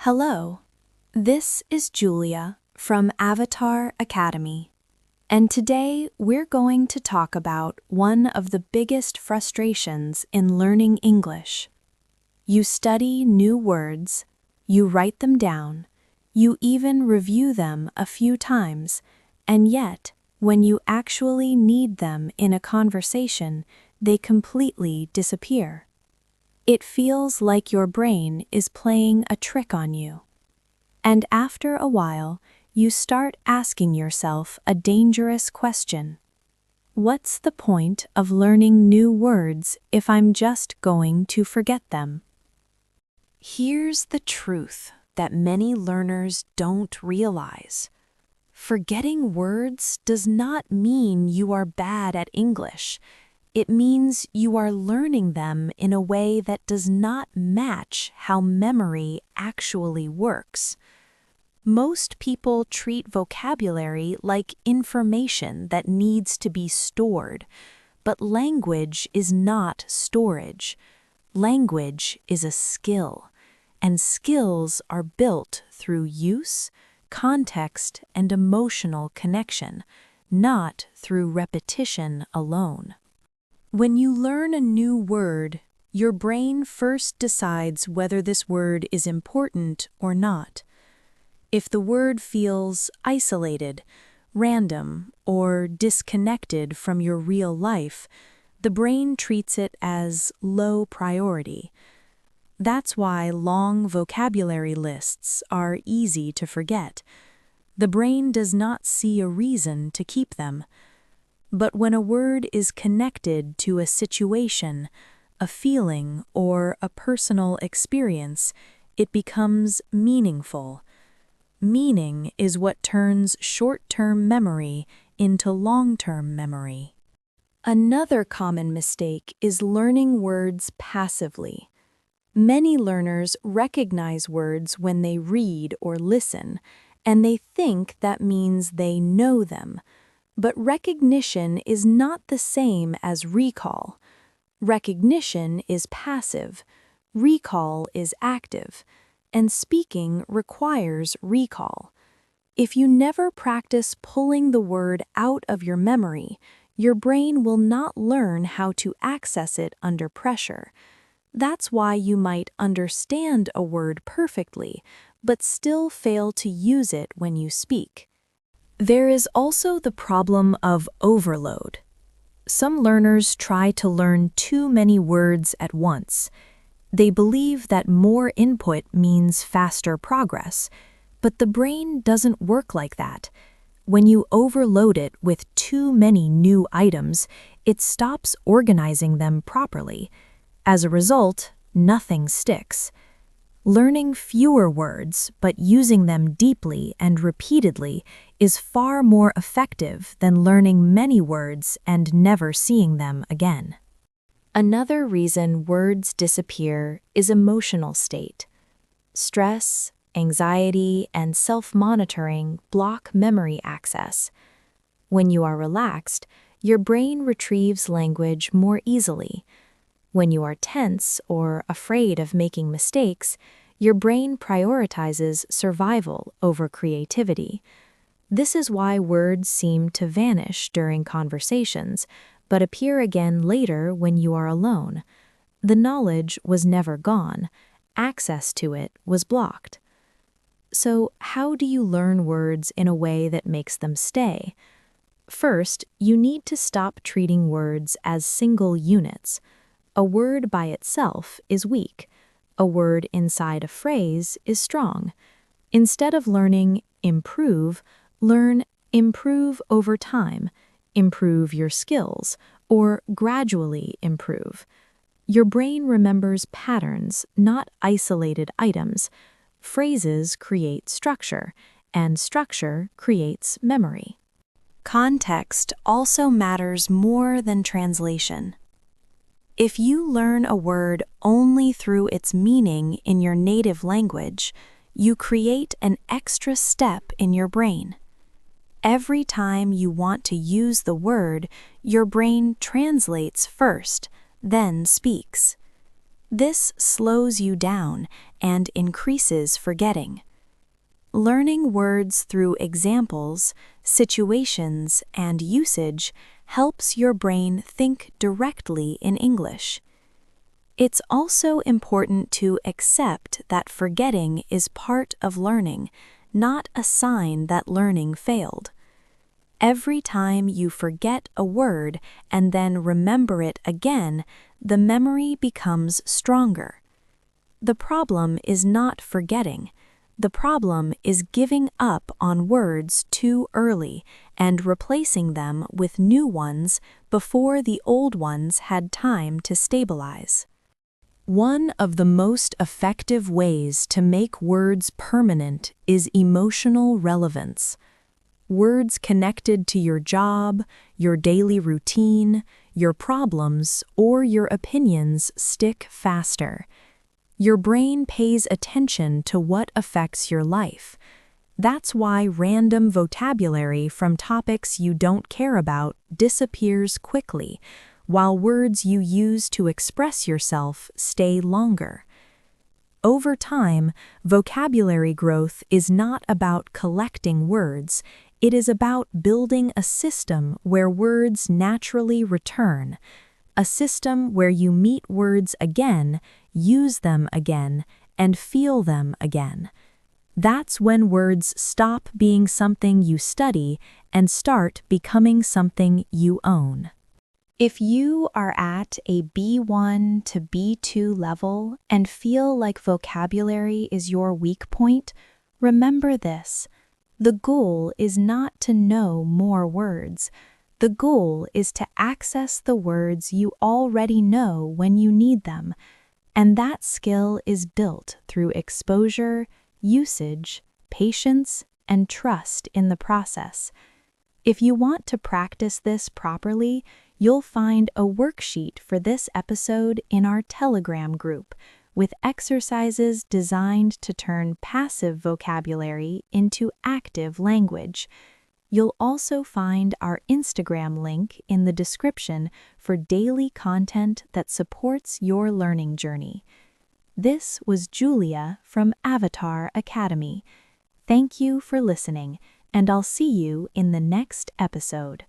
Hello, this is Julia from Avatar Academy, and today we're going to talk about one of the biggest frustrations in learning English. You study new words, you write them down, you even review them a few times, and yet, when you actually need them in a conversation, they completely disappear. It feels like your brain is playing a trick on you. And after a while, you start asking yourself a dangerous question. What's the point of learning new words if I'm just going to forget them? Here's the truth that many learners don't realize. Forgetting words does not mean you are bad at English. It means you are learning them in a way that does not match how memory actually works. Most people treat vocabulary like information that needs to be stored, but language is not storage. Language is a skill, and skills are built through use, context, and emotional connection, not through repetition alone. When you learn a new word, your brain first decides whether this word is important or not. If the word feels isolated, random, or disconnected from your real life, the brain treats it as low priority. That's why long vocabulary lists are easy to forget. The brain does not see a reason to keep them. But when a word is connected to a situation, a feeling, or a personal experience, it becomes meaningful. Meaning is what turns short-term memory into long-term memory. Another common mistake is learning words passively. Many learners recognize words when they read or listen, and they think that means they know them. But recognition is not the same as recall. Recognition is passive, recall is active, and speaking requires recall. If you never practice pulling the word out of your memory, your brain will not learn how to access it under pressure. That's why you might understand a word perfectly, but still fail to use it when you speak. There is also the problem of overload. Some learners try to learn too many words at once. They believe that more input means faster progress, but the brain doesn't work like that. When you overload it with too many new items, it stops organizing them properly. As a result, nothing sticks. Learning fewer words, but using them deeply and repeatedly, is far more effective than learning many words and never seeing them again. Another reason words disappear is emotional state. Stress, anxiety, and self-monitoring block memory access. When you are relaxed, your brain retrieves language more easily. When you are tense or afraid of making mistakes, your brain prioritizes survival over creativity. This is why words seem to vanish during conversations, but appear again later when you are alone. The knowledge was never gone. Access to it was blocked. So, how do you learn words in a way that makes them stay? First, you need to stop treating words as single units. A word by itself is weak. A word inside a phrase is strong. Instead of learning improve, learn improve over time, improve your skills, or gradually improve. Your brain remembers patterns, not isolated items. Phrases create structure, and structure creates memory. Context also matters more than translation. If you learn a word only through its meaning in your native language, you create an extra step in your brain. Every time you want to use the word, your brain translates first, then speaks. This slows you down and increases forgetting. Learning words through examples, situations, and usage helps your brain think directly in English. It's also important to accept that forgetting is part of learning, not a sign that learning failed. Every time you forget a word and then remember it again, the memory becomes stronger. The problem is not forgetting. The problem is giving up on words too early and replacing them with new ones before the old ones had time to stabilize. One of the most effective ways to make words permanent is emotional relevance. Words connected to your job, your daily routine, your problems, or your opinions stick faster. Your brain pays attention to what affects your life. That's why random vocabulary from topics you don't care about disappears quickly, while words you use to express yourself stay longer. Over time, vocabulary growth is not about collecting words. It is about building a system where words naturally return, a system where you meet words again, use them again, and feel them again. That's when words stop being something you study and start becoming something you own. If you are at a B1 to B2 level and feel like vocabulary is your weak point, remember this. The goal is not to know more words. The goal is to access the words you already know when you need them, and that skill is built through exposure, usage, patience, and trust in the process. If you want to practice this properly, you'll find a worksheet for this episode in our Telegram group, with exercises designed to turn passive vocabulary into active language. You'll also find our Instagram link in the description for daily content that supports your learning journey. This was Julia from Avatar Academy. Thank you for listening, and I'll see you in the next episode.